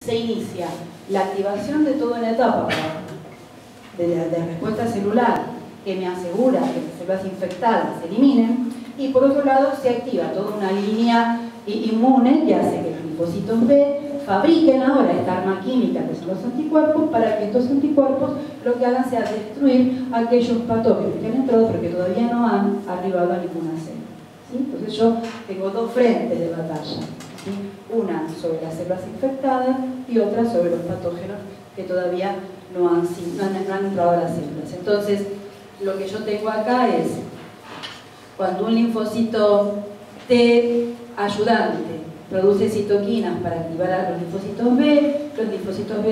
se inicia la activación de toda una etapa de respuesta celular que me asegura que las células infectadas se eliminen, y por otro lado se activa toda una línea inmune que hace que los linfocitos B fabriquen ahora esta arma química que son los anticuerpos, para que estos anticuerpos lo que hagan sea destruir aquellos patógenos que han entrado pero que todavía no han arribado a ninguna célula, ¿sí? Entonces yo tengo dos frentes de batalla, ¿sí? Una sobre las células infectadas y otra sobre los patógenos que todavía no han entrado a las células. Entonces lo que yo tengo acá es, cuando un linfocito T ayudante produce citoquinas para activar a los linfocitos B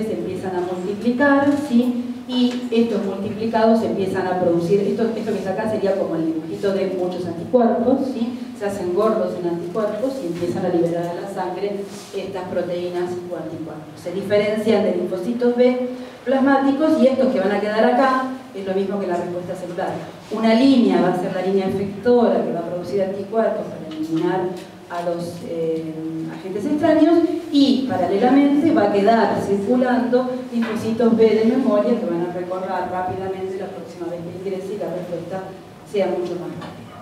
se empiezan a multiplicar, ¿sí? Y estos multiplicados empiezan a producir, esto que está acá sería como el dibujito de muchos anticuerpos, ¿sí? Se hacen gordos en anticuerpos y empiezan a liberar a la sangre estas proteínas o anticuerpos. Se diferencian de linfocitos B plasmáticos, y estos que van a quedar acá es lo mismo que la respuesta celular. Una línea va a ser la línea efectora que va a producir anticuerpos para eliminar a los agentes extraños, y paralelamente va a quedar circulando linfocitos B de memoria que van a recorrer rápidamente la próxima vez que ingrese y la respuesta sea mucho más rápida.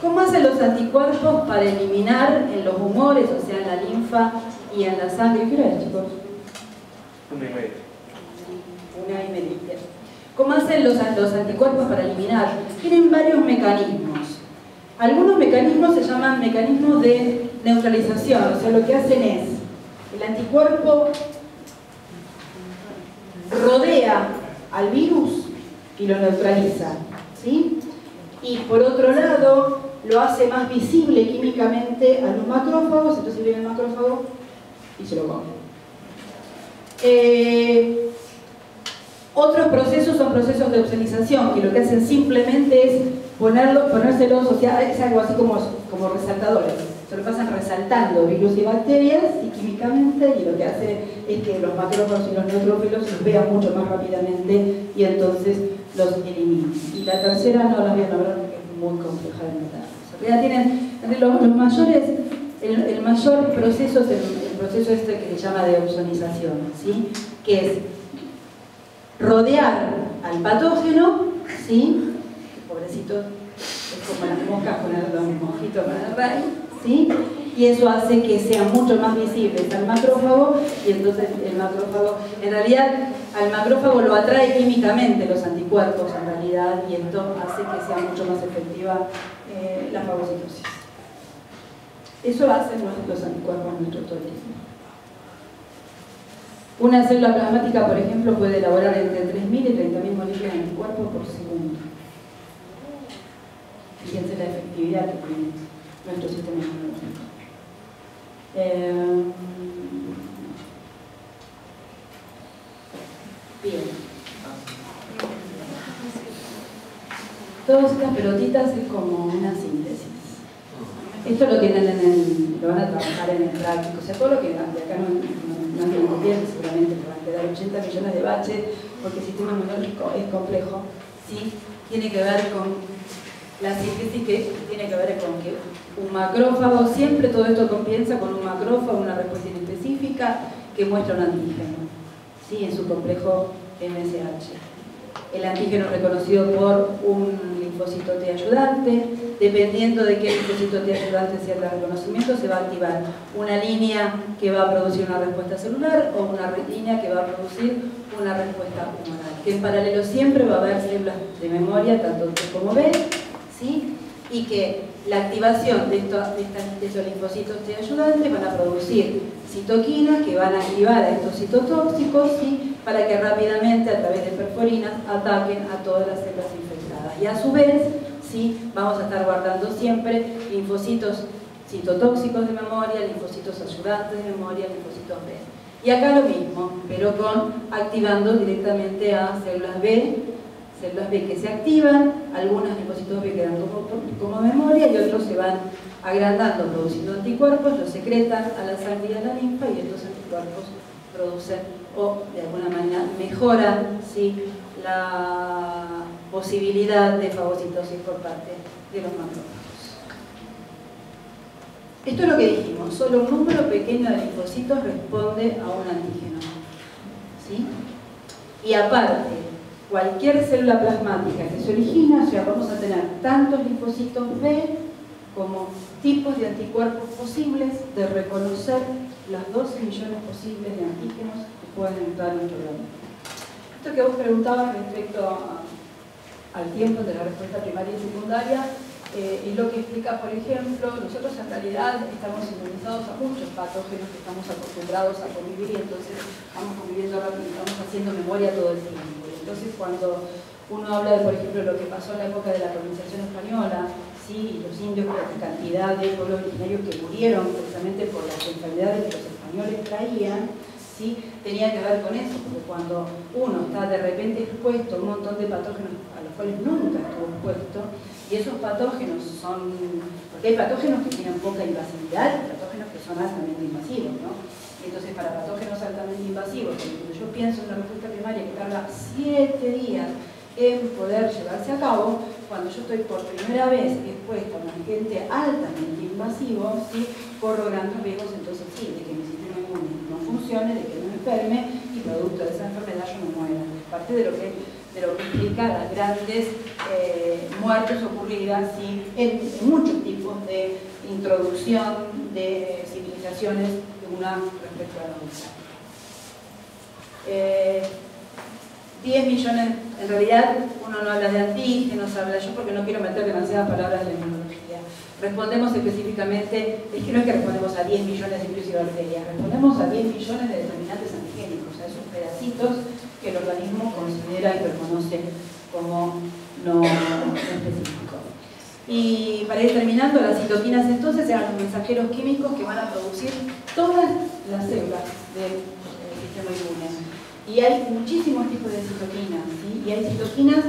¿Cómo hacen los anticuerpos para eliminar en los humores, o sea en la linfa y en la sangre? ¿Qué hora es, chicos? 1:30. 1:30. ¿Cómo hacen los anticuerpos para eliminar? Tienen varios mecanismos. Algunos mecanismos se llaman mecanismos de neutralización, o sea, lo que hacen es, el anticuerpo rodea al virus y lo neutraliza, ¿sí? Y por otro lado, lo hace más visible químicamente a los macrófagos, entonces viene el macrófago y se lo come. Otros procesos son procesos de opsonización, que lo que hacen simplemente es ponérselos, o sea, es algo así como resaltadores. Se lo pasan resaltando virus y bacterias y químicamente, y lo que hace es que los macrófagos y los neutrófilos los vean mucho más rápidamente y entonces los eliminan. Y la tercera no la voy a nombrar porque es muy compleja de notar. En realidad tienen los mayores, el mayor proceso es el proceso este que se llama de opsonización, ¿sí? Que es rodear al patógeno, ¿sí? Pobrecito, es como las moscas con los mosquitos con el rayo, ¿sí? Y eso hace que sean mucho más visibles al macrófago, y entonces el macrófago, en realidad al macrófago lo atrae químicamente los anticuerpos en realidad, y esto hace que sea mucho más efectiva la fagocitosis. Eso hacen los anticuerpos en nuestro organismo. Una célula plasmática, por ejemplo, puede elaborar entre 3.000 y 30.000 moléculas de anticuerpos por segundo. Fíjense la efectividad que tiene nuestro sistema inmunológico. Bien. Todas estas pelotitas es como una síntesis. Esto lo tienen lo van a trabajar en el práctico. O sea, todo lo que de acá no tienen copias, seguramente le van a quedar 80 millones de baches, porque el sistema inmunológico es complejo, ¿sí? Tiene que ver con la síntesis, que tiene que ver con que un macrófago, siempre todo esto comienza con un macrófago, una respuesta específica que muestra un antígeno, ¿sí? En su complejo MSH. El antígeno reconocido por un linfocito T ayudante. Dependiendo de qué linfocito T ayudante sea el reconocimiento, se va a activar una línea que va a producir una respuesta celular o una línea que va a producir una respuesta humoral. Que en paralelo siempre va a haber células de memoria, tanto T como B, ¿sí? Y que la activación de esos linfocitos T ayudantes van a producir citoquinas que van a activar a estos citotóxicos, ¿sí? Para que rápidamente, a través de perforinas, ataquen a todas las células infectadas. Y a su vez, ¿sí? Vamos a estar guardando siempre linfocitos citotóxicos de memoria, linfocitos ayudantes de memoria, linfocitos B. Y acá lo mismo, pero activando directamente a células B que se activan, algunos linfocitos B quedan como memoria y otros se van agrandando, produciendo anticuerpos, los secretan a la sangre y a la linfa, y estos anticuerpos producen o de alguna manera mejoran, ¿sí? La posibilidad de fagocitosis por parte de los macrófagos. Esto es lo que dijimos, solo un número pequeño de linfocitos responde a un antígeno. Y aparte, cualquier célula plasmática que se origina, o sea, vamos a tener tantos linfocitos B como tipos de anticuerpos posibles de reconocer las 12 millones posibles de antígenos que pueden entrar en nuestro organismo. Esto que vos preguntabas respecto al tiempo de la respuesta primaria y secundaria, es lo que explica, por ejemplo, nosotros en realidad estamos inmunizados a muchos patógenos que estamos acostumbrados a convivir y entonces vamos conviviendo rápido, estamos haciendo memoria todo el tiempo. Entonces cuando uno habla de, por ejemplo, lo que pasó en la época de la colonización española, ¿sí? Y los indios, la cantidad de pueblos originarios que murieron precisamente por las enfermedades que los españoles traían, ¿sí? Tenía que ver con eso, porque cuando uno está de repente expuesto a un montón de patógenos a los cuales nunca estuvo expuesto, y esos patógenos son, porque hay patógenos que tienen poca invasividad y patógenos que son altamente invasivos, ¿no? Entonces, para patógenos altamente invasivos, cuando yo pienso en una respuesta primaria que tarda 7 días en poder llevarse a cabo, cuando yo estoy por primera vez expuesta a un agente altamente invasivo, ¿sí? Corro grandes riesgos, entonces sí, de que mi sistema inmune no funcione, de que no me enferme y producto de esa enfermedad yo me muera. Parte de lo que explica las grandes muertes ocurridas, ¿sí? en muchos tipos de introducción de civilizaciones una respecto a la otra. 10 millones, en realidad uno no habla de antígenos, habla yo porque no quiero meter demasiadas palabras en la inmunología. Respondemos específicamente, es que no es que respondemos a 10 millones de virus y bacterias, respondemos a 10 millones de determinantes antigénicos, a esos pedacitos que el organismo considera y reconoce como no específicos. Y para ir terminando, las citoquinas entonces eran los mensajeros químicos que van a producir todas las células del sistema inmune. Y hay muchísimos tipos de citoquinas, ¿sí? Y hay citoquinas,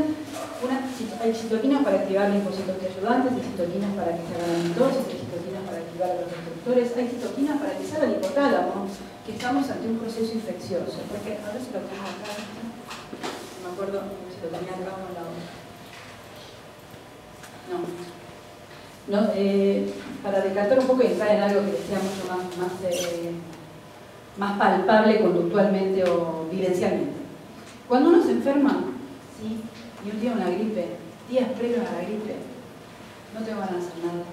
hay citoquinas para activar linfocitos T ayudantes, hay citoquinas para que se hagan mitosis, hay citoquinas para activar a los destructores, hay citoquinas para que se haga el hipotálamo, que estamos ante un proceso infeccioso. Porque a ver si lo tengo acá, no me acuerdo si lo tenía acá o en la otra. No, para descartar un poco y entrar en algo que sea mucho más palpable conductualmente o vivencialmente. Cuando uno se enferma, ¿sí? Y un día una gripe, días previos a la gripe, no tengo ganas de hacer nada,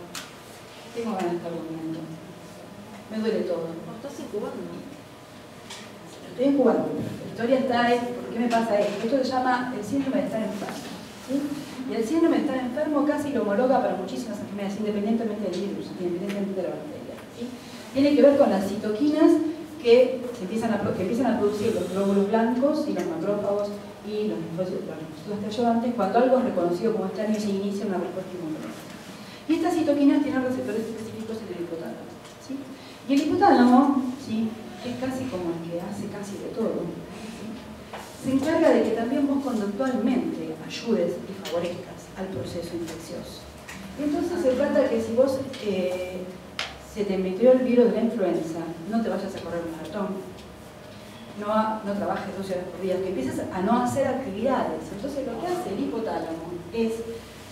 tengo ganas de estar durmiendo, me duele todo. ¿Estás incubando? Estoy incubando. La historia está en ¿por qué me pasa esto? Esto se llama el síndrome de estar enfermo, ¿sí? Y el síndrome de estar enfermo casi lo homologa para muchísimas enfermedades, independientemente del virus, independientemente de la bacteria, ¿sí? Tiene que ver con las citoquinas que empiezan a producir los glóbulos blancos y los macrófagos y los linfocitos ayudantes cuando algo es reconocido como extraño y se inicia una respuesta inmunológica. Y estas citoquinas tienen receptores específicos en el hipotálamo, ¿sí? Y el hipotálamo, ¿sí? Es casi como el que hace casi de todo, ¿sí? Se encarga de que también vos conductualmente ayudes y favorezcas al proceso infeccioso. Y entonces se trata de que si vos se te metió el virus de la influenza, no te vayas a correr un maratón, no trabajes 12 horas por día, que empieces a no hacer actividades. Entonces lo que hace el hipotálamo es,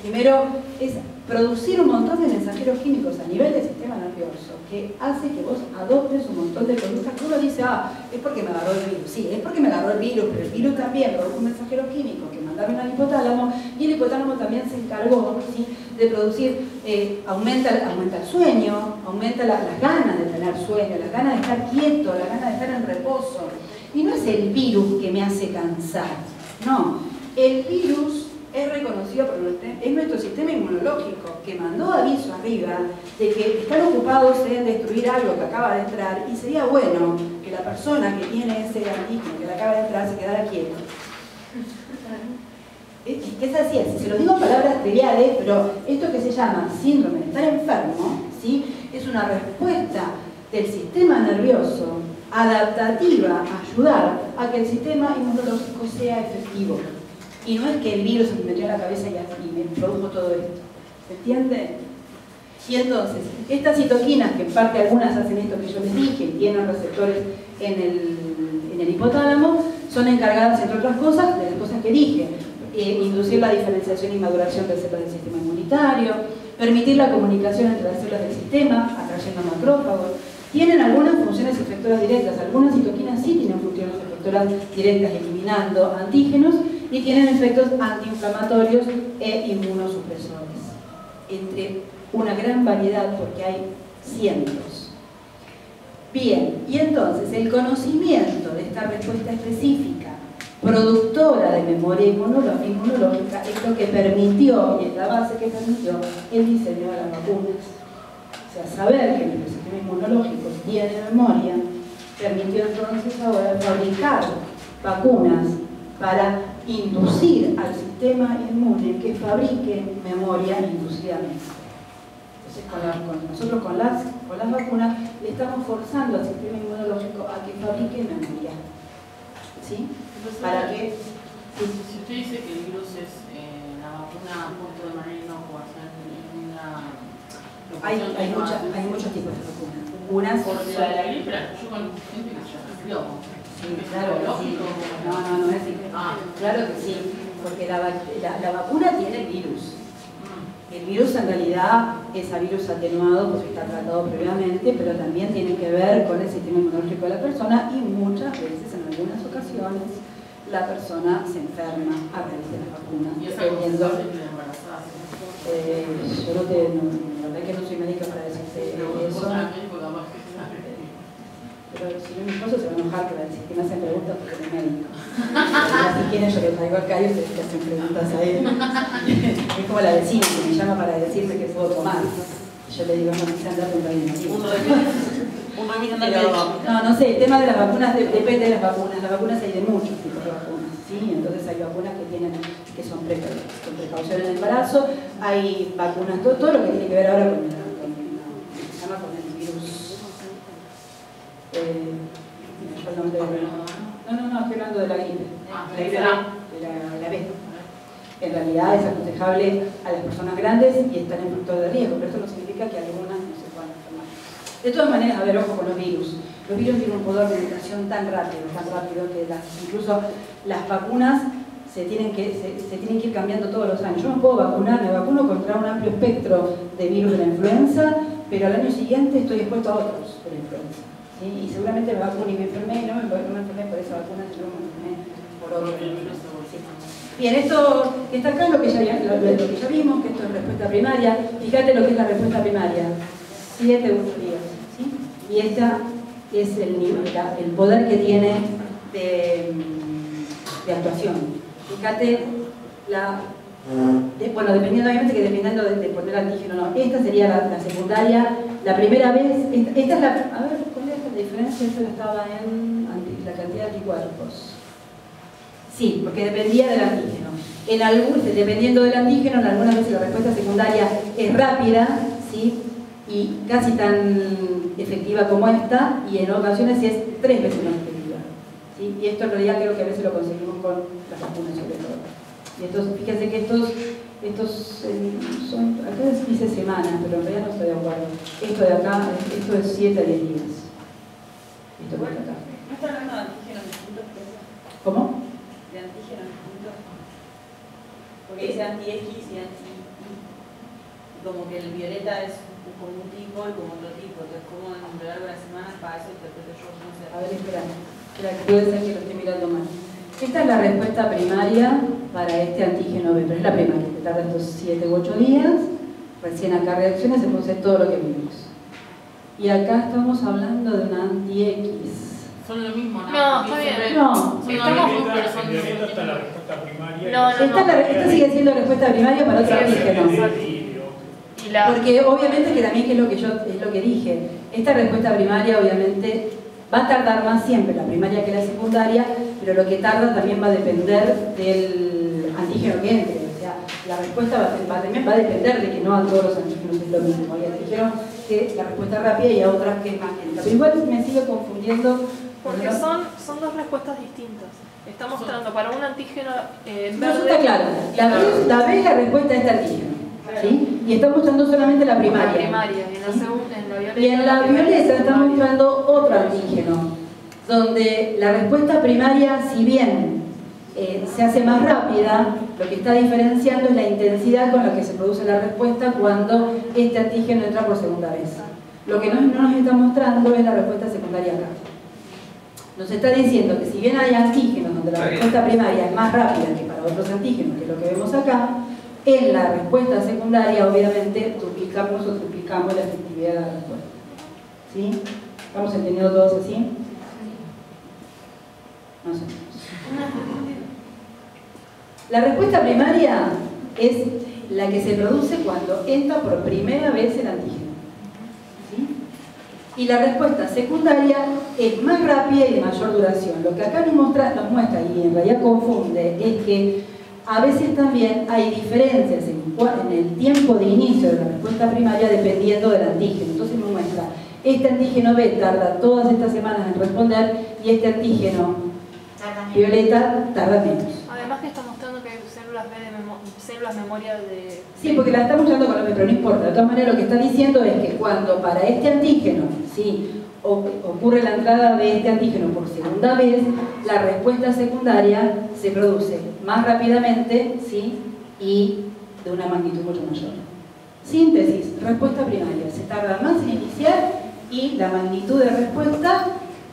primero, es producir un montón de mensajeros químicos a nivel del sistema nervioso que hace que vos adoptes un montón de conductas que uno dice, es porque me agarró el virus. Sí, es porque me agarró el virus, pero el virus también produjo un mensajero químico que mandaron al hipotálamo y el hipotálamo también se encargó, ¿sí? De producir, aumenta el sueño, aumenta las ganas de tener sueño, las ganas de estar quieto, las ganas de estar en reposo. Y no es el virus que me hace cansar, no, el virus es reconocido por nuestro sistema inmunológico que mandó aviso arriba de que están ocupados en destruir algo que acaba de entrar y sería bueno que la persona que tiene ese antígeno que le acaba de entrar se quedara quieto. Es así, se lo digo en palabras triviales, pero esto que se llama síndrome de estar enfermo, ¿sí? Es una respuesta del sistema nervioso adaptativa a ayudar a que el sistema inmunológico sea efectivo. Y no es que el virus se me metió en la cabeza y me produjo todo esto. ¿Se entiende? Y entonces, estas citoquinas, que en parte algunas hacen esto que yo les dije, y tienen receptores en el hipotálamo, son encargadas, entre otras cosas, de las cosas que dije. Inducir la diferenciación y maduración de células del sistema inmunitario, permitir la comunicación entre las células del sistema, atrayendo macrófagos. Tienen algunas funciones efectoras directas, algunas citoquinas sí tienen funciones efectoras directas, eliminar combinando antígenos y tienen efectos antiinflamatorios e inmunosupresores, entre una gran variedad, porque hay cientos. Bien, y entonces el conocimiento de esta respuesta específica productora de memoria inmunológica es lo que permitió, y es la base que permitió, el diseño de las vacunas. O sea, saber que nuestro sistema inmunológico tiene memoria permitió entonces ahora fabricar vacunas para inducir al sistema inmune que fabrique memoria inducidamente. Entonces, nosotros con las vacunas le estamos forzando al sistema inmunológico a que fabrique memoria. ¿Sí? Entonces, ¿Para qué? Si usted dice que el virus es la vacuna puesto de manera inocua, o sea, hay muchos tipos de vacunas. Unas por la gripe, yo con gente que se resfrió. Sí, claro que sí. No es así. Claro que sí, porque la vacuna tiene virus. El virus en realidad es a virus atenuado porque está tratado previamente, pero también tiene que ver con el sistema inmunológico de la persona y muchas veces, en algunas ocasiones, la persona se enferma a raíz de las vacunas. ¿Y esa cosa de embarazada? Yo la verdad que no soy médica para decirte eso. Pero si no, mi esposo se va a enojar que va a decir que me hacen preguntas porque no es médico. Si quieren, yo le traigo acá y ustedes le hacen preguntas a él. Es como la vecina que me llama para decirme que puedo tomar. Yo le digo, no, quizás andate un baño. No sé, el tema de las vacunas depende de las vacunas. Las vacunas hay de muchos tipos de vacunas, ¿sí? Entonces hay vacunas que son con precaución en el embarazo, hay vacunas, todo lo que tiene que ver ahora con el virus. No, estoy hablando de la gripe. La gripe la B. En realidad es aconsejable a las personas grandes y están en factor de riesgo, pero eso no significa que algunas no se puedan enfermar. De todas maneras, a ver, ojo con los virus. Los virus tienen un poder de mutación tan rápido que incluso las vacunas se tienen que ir cambiando todos los años. Yo me puedo vacunar, me vacuno contra un amplio espectro de virus de la influenza, pero al año siguiente estoy expuesto a otros de la influenza. ¿Sí? Y seguramente me vacuné y me enfermé, y no me enfermé por esa vacuna, sino me enfermé por otro virus. ¿Sí? Bien, esto que está acá es lo que ya vimos, que esto es respuesta primaria. Fíjate lo que es la respuesta primaria. 7 u 8 días. ¿Sí? Y esta es el poder que tiene de actuación. Fíjate bueno, dependiendo de poner antígeno o no. Esta sería la secundaria. La primera vez, esta es la... A ver, ¿cuál es la diferencia? Esto estaba en la cantidad de anticuerpos. Sí, porque dependía del antígeno. Dependiendo del antígeno, en algunas veces la respuesta secundaria es rápida, ¿sí? Y casi tan efectiva como esta, y en ocasiones es 3 veces más efectiva. ¿Sí? Y esto en realidad creo que a veces lo conseguimos con las vacunas sobre todo. Y entonces, fíjense que estos son, acá dice semanas, pero en realidad no estoy de acuerdo. Esto de acá, esto es 7 a 10 días. Esto de acá. ¿No está hablando de antígenos distintos? ¿Cómo? De antígenos distintos. Porque dice anti-X y anti-Y. Como que el violeta es como un tipo y como otro tipo. Entonces, como en lo largo de las semanas, para eso interpreto yo, no sé. A ver, espera, que puede ser que lo esté mirando mal. Esta es la respuesta primaria para este antígeno B, pero es la primaria, que tarda estos 7 u 8 días. Recién acá reacciona, se produce todo lo que vimos. Y acá estamos hablando de un anti-X. Son lo mismo, ¿no? No, está bien. No. Está la respuesta primaria. Esta sigue siendo respuesta primaria para otro antígeno. Porque obviamente que también es lo que dije, esta respuesta primaria obviamente va a tardar más siempre la primaria que la secundaria, pero lo que tarda también va a depender del antígeno que entre. O sea, la respuesta también va a depender de que no a todos los antígenos es lo mismo. Ya te dijeron que la respuesta es rápida y a otras que es más lenta. Pero igual me sigue confundiendo. Porque son dos respuestas distintas. Está mostrando para un antígeno verde. No, eso está claro. La B es la respuesta a este antígeno. ¿Sí? Y está mostrando solamente la primaria. La primaria, y en la segunda, en la violeta. Y en la violeta está mostrando otro antígeno, donde la respuesta primaria, si bien se hace más rápida, lo que está diferenciando es la intensidad con la que se produce la respuesta cuando este antígeno entra por segunda vez. Lo que no nos está mostrando es la respuesta secundaria acá. nos está diciendo que si bien hay antígenos donde la respuesta primaria es más rápida que para otros antígenos, que es lo que vemos acá, en la respuesta secundaria obviamente duplicamos o triplicamos la efectividad de la respuesta. ¿Sí? ¿Estamos entendiendo todos así? No sé. La respuesta primaria es la que se produce cuando entra por primera vez el antígeno. ¿Sí? Y la respuesta secundaria es más rápida y de mayor duración. Lo que acá nos muestra y en realidad confunde es que a veces también hay diferencias en el tiempo de inicio de la respuesta primaria dependiendo del antígeno. Entonces me muestra, este antígeno B tarda todas estas semanas en responder y este antígeno violeta tarda menos. Además que está mostrando que hay células B células memoria de... Sí, porque la estamos usando con los B, pero no importa. De todas maneras lo que está diciendo es que cuando para este antígeno, ¿sí?, ocurre la entrada de este antígeno por segunda vez, la respuesta secundaria se produce más rápidamente, ¿sí?, y de una magnitud mucho mayor. Síntesis, respuesta primaria. Se tarda más en iniciar y la magnitud de respuesta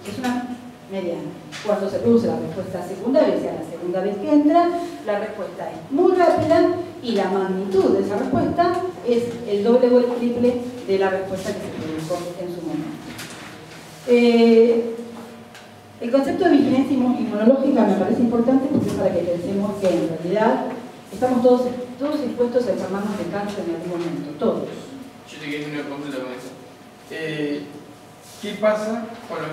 es una mediana. Cuando se produce la respuesta secundaria, o sea, la segunda vez que entra, la respuesta es muy rápida y la magnitud de esa respuesta es el doble o el triple de la respuesta que se produjo en su momento. El concepto de vigilancia inmunológica me parece importante porque es para que pensemos que en realidad estamos todos expuestos a enfermarnos de cáncer en algún momento, todos. Yo te quería hacer una consulta con eso. ¿Qué pasa con los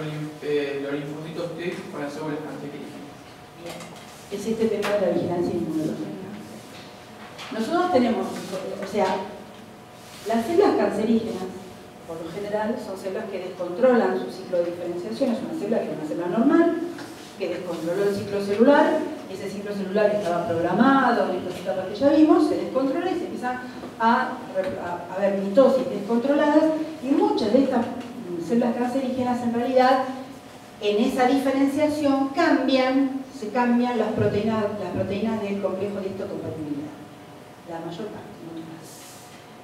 linfocitos T con las células cancerígenas? Bien. Es este tema de la vigilancia inmunológica. Nosotros tenemos, o sea, las células cancerígenas, por lo general, son células que descontrolan su ciclo de diferenciación. Es una célula que es una célula normal, que descontroló el ciclo celular. Ese ciclo celular estaba programado en estas etapas que ya vimos, se descontrola y se empieza a haber mitosis descontroladas, y muchas de estas células cancerígenas en realidad en esa diferenciación se cambian las proteínas del complejo de histocompatibilidad, la mayor parte, no todas.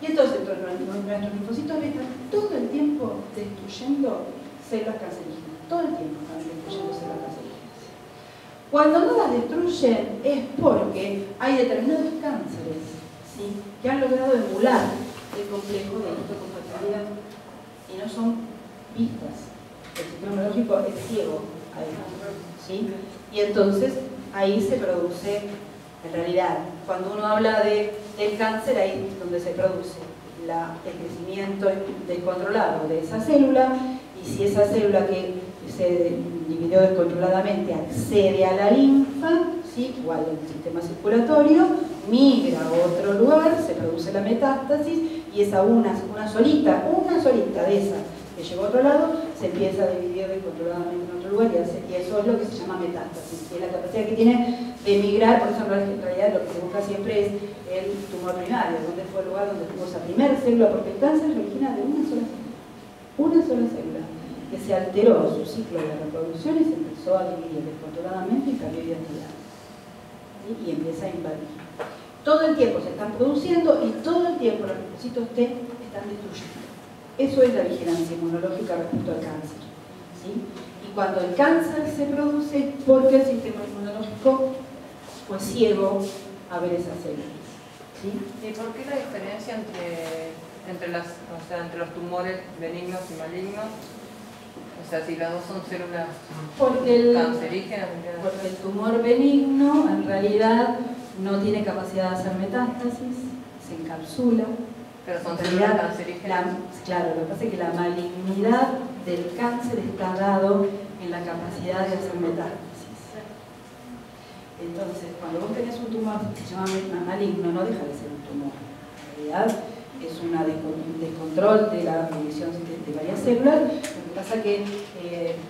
Y entonces nuestros linfocitos están todo el tiempo destruyendo células cancerígenas, todo el tiempo están destruyendo células cancerígenas. Cuando no las destruyen es porque hay determinados cánceres, ¿sí?, que han logrado emular el complejo de histocompatibilidad y no son vistas. El sistema inmunológico es ciego ahí, ¿sí? Y entonces ahí se produce, en realidad, cuando uno habla del cáncer, ahí es donde se produce el crecimiento descontrolado de esa célula, y si esa célula que se dividió descontroladamente accede a la linfa, ¿sí?, o al sistema circulatorio, migra a otro lugar, se produce la metástasis, y esa una solita de esas que llegó a otro lado, se empieza a dividir descontroladamente en otro lugar, y eso es lo que se llama metástasis, que es la capacidad que tiene de migrar. Por eso en realidad lo que se busca siempre es el tumor primario, donde fue el lugar donde tuvo esa primera célula, porque el cáncer se origina de una sola célula, que se alteró su ciclo de reproducción y se empezó a dividir descontroladamente y cambió de actividad, ¿sí?, y empieza a invadir. Todo el tiempo se están produciendo y todo el tiempo los linfocitos T están destruyendo. Eso es la vigilancia inmunológica respecto al cáncer, ¿sí? Y cuando el cáncer se produce es porque el sistema inmunológico fue ciego a ver esas células, ¿sí? ¿Y por qué la diferencia entre los tumores benignos y malignos? O sea, si las dos son células cancerígenas. Porque el tumor benigno en realidad no tiene capacidad de hacer metástasis, se encapsula. Pero son células cancerígenas. Claro, lo que pasa es que la malignidad del cáncer está dado en la capacidad de hacer metástasis. Entonces, cuando vos tenés un tumor que se llama maligno, no deja de ser un tumor. En realidad es un descontrol de la división de varias células. Lo que pasa es que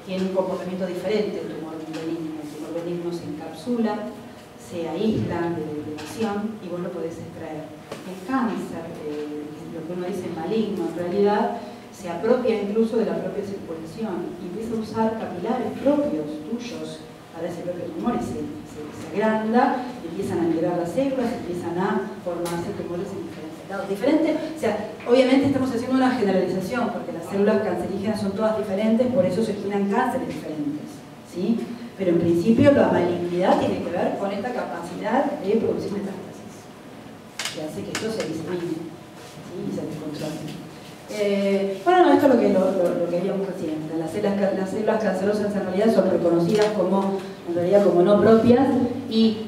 tiene un comportamiento diferente el tumor benigno. El tumor benigno se encapsula, se aísla de la división y vos lo podés extraer. El cáncer, lo que uno dice maligno, en realidad se apropia incluso de la propia circulación y empieza a usar capilares propios, tuyos, para ese propio tumor, y se agranda, empiezan a migrar las células, empiezan a formarse tumores en diferentes lados. O sea, obviamente estamos haciendo una generalización porque las células cancerígenas son todas diferentes, por eso se originan cánceres diferentes, ¿sí? Pero en principio la malignidad tiene que ver con esta capacidad de producir metástasis, que hace que esto se disemine, ¿sí? Y se descontrole. Bueno, no, esto es lo que veíamos recién. Las células cancerosas en realidad son reconocidas como, en realidad, como no propias, y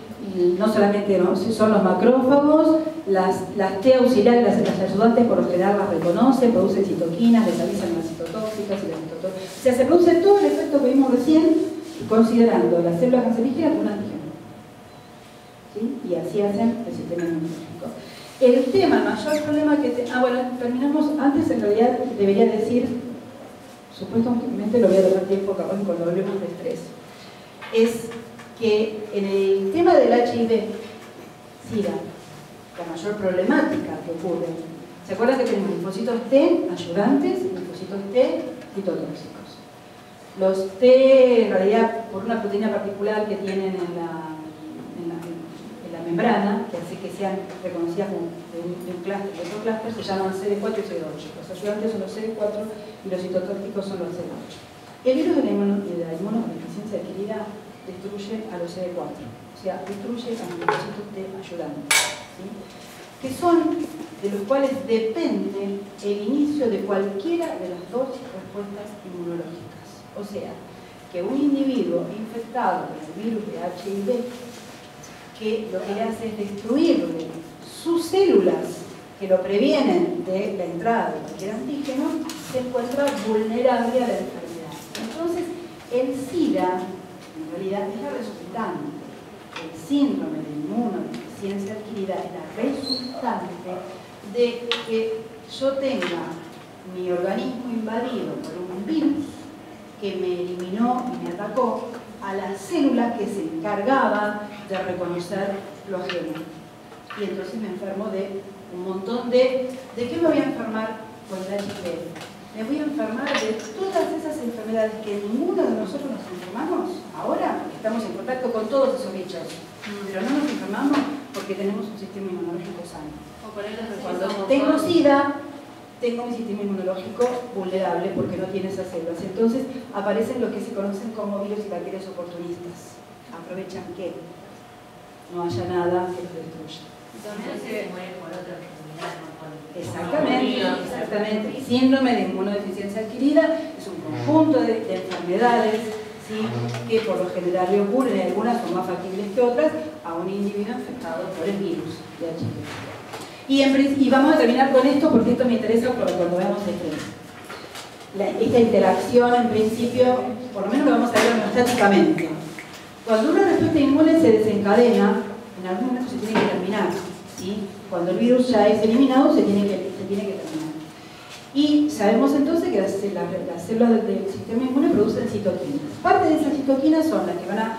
no solamente son los macrófagos, las T auxiliares, las ayudantes por lo general las reconocen, producen citoquinas, les avisan las citotóxicas y las citotóxicas. O sea, se produce todo el efecto que vimos recién, considerando las células cancerígenas como un antígeno, ¿sí? Y así hacen el sistema inmunológico. El tema, el mayor problema que bueno, terminamos. Antes en realidad debería decir, supuestamente lo voy a tomar tiempo capaz cuando hablemos de estrés, es que en el tema del HIV-Sida, la mayor problemática que ocurre, ¿se acuerdan que tenemos linfocitos T ayudantes y linfocitos T citotóxicos? Los T, en realidad, por una proteína particular que tienen en la membrana, que hace que sean reconocidas como de un clúster, de otro clúster, se llaman CD4 y CD8. Los ayudantes son los CD4 y los citotóxicos son los CD8. El virus de la inmunodeficiencia adquirida destruye a los CD4, o sea, destruye a los linfocitos T ayudantes, ¿sí? Que son de los cuales depende el inicio de cualquiera de las dos respuestas inmunológicas. O sea, que un individuo infectado con el virus de HIV, que lo que le hace es destruirle sus células que lo previenen de la entrada de cualquier antígeno, se encuentra vulnerable a la enfermedad. Entonces, el SIDA, en realidad, es la resultante. El síndrome de inmunodeficiencia adquirida es la resultante de que yo tenga mi organismo invadido por un virus que me eliminó y me atacó a las células que se encargaban de reconocer lo ajeno. Y entonces me enfermo de un montón ¿de qué me voy a enfermar con el HIV? Me voy a enfermar de todas esas enfermedades que ninguno de nosotros nos enfermamos ahora, porque estamos en contacto con todos esos bichos, pero no nos enfermamos porque tenemos un sistema inmunológico sano. Cuando tengo SIDA, tengo mi sistema inmunológico vulnerable porque no tiene esas células. Entonces aparecen lo que se conocen como virus y bacterias oportunistas. Aprovechan que no haya nada que los destruya. Exactamente. El síndrome de inmunodeficiencia adquirida es un conjunto de enfermedades, ¿sí? Que por lo general le ocurren, algunas son más factibles que otras, a un individuo infectado por el virus de HIV. Y vamos a terminar con esto porque esto me interesa para cuando veamos esta interacción, en principio, por lo menos lo vamos a ver homeostáticamente. Cuando una respuesta inmune se desencadena, en algún momento se tiene que terminar, ¿sí? Cuando el virus ya es eliminado, se tiene que terminar. Y sabemos entonces que las células del sistema inmune producen citoquinas. Parte de esas citoquinas son las que van a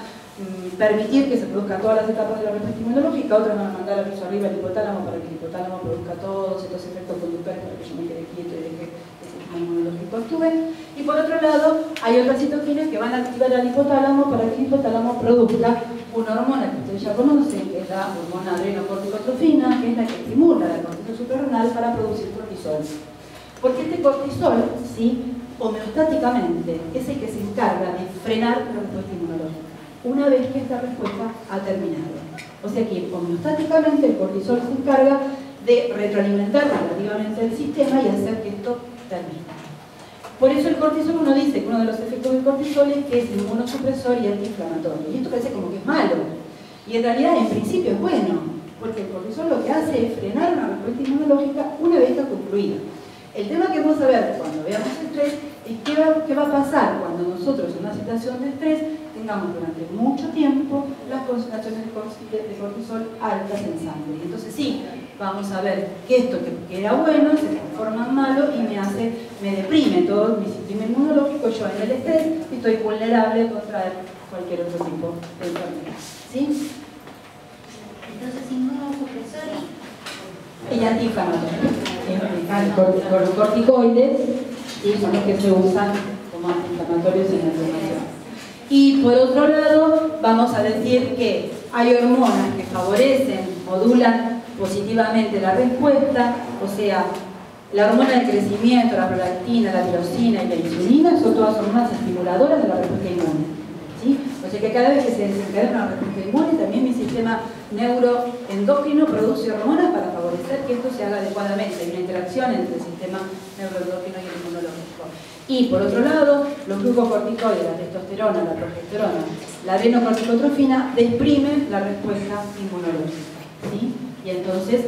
permitir que se produzcan todas las etapas de la respuesta inmunológica, otras van a mandar al piso arriba al hipotálamo para que el hipotálamo produzca todos estos efectos conductuales para que yo me quede quieto y deje que el sistema inmunológico actúe. Y por otro lado, hay otras citoquinas que van a activar al hipotálamo para que el hipotálamo produzca una hormona que ustedes ya conocen, que es la hormona adrenocorticotrofina, que es la que estimula la corteza suprarrenal para producir cortisol. Porque este cortisol, ¿sí? Homeostáticamente, es el que se encarga de frenar la respuesta inmunológica una vez que esta respuesta ha terminado. O sea que homeostáticamente el cortisol se encarga de retroalimentar relativamente el sistema y hacer que esto termine. Por eso el cortisol, uno dice que uno de los efectos del cortisol es que es inmunosupresor y antiinflamatorio. Y esto parece como que es malo. Y en realidad, en principio, es bueno, porque el cortisol lo que hace es frenar una respuesta inmunológica una vez que ha concluido. El tema que vamos a ver cuando veamos estrés es qué va a pasar cuando nosotros en una situación de estrés tengamos durante mucho tiempo las concentraciones de cortisol altas en sangre. Y entonces sí, vamos a ver que esto que era bueno se transforma en malo y me deprime todo mi sistema inmunológico. Yo en el estrés estoy vulnerable contra cualquier otro tipo de enfermedad. ¿Sí? Entonces inmunosupresor y antiinflamatorio. Los corticoides, ¿sí? Son los que se usan como antiinflamatorios en la inflamación. Y por otro lado, vamos a decir que hay hormonas que favorecen, modulan positivamente la respuesta, o sea, la hormona del crecimiento, la prolactina, la tirosina y la insulina son todas hormonas estimuladoras de la respuesta inmune. ¿sí? O sea que cada vez que se desencadena una respuesta inmune, también mi sistema neuroendocrino produce hormonas para favorecer que esto se haga adecuadamente. Hay una interacción entre el sistema neuroendocrino y el inmunológico. Y por otro lado, los glucocorticoides, la testosterona, la progesterona, la adrenocorticotrofina deprimen la respuesta inmunológica, ¿sí? Y entonces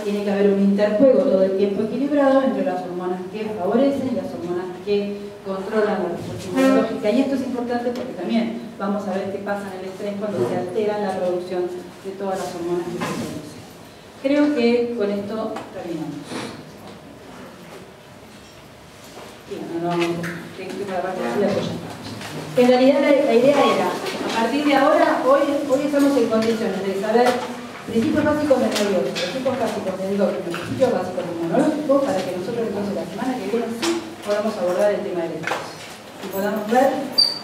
tiene que haber un interjuego todo el tiempo equilibrado entre las hormonas que favorecen y las hormonas que controlan la respuesta inmunológica. Y esto es importante porque también vamos a ver qué pasa en el estrés cuando se altera la producción de todas las hormonas que se producen. Creo que con esto terminamos. En realidad la idea era, a partir de ahora, hoy estamos en condiciones de saber principios básicos de nervioso, principios básicos de endócrino, principios básicos de inmunológico, para que nosotros entonces la semana que viene sí podamos abordar el tema del estrés y podamos ver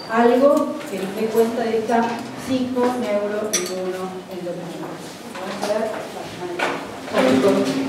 algo que nos dé cuenta de esta psico, neuro, inmuno, endocrino. Vamos a ver la semana que viene.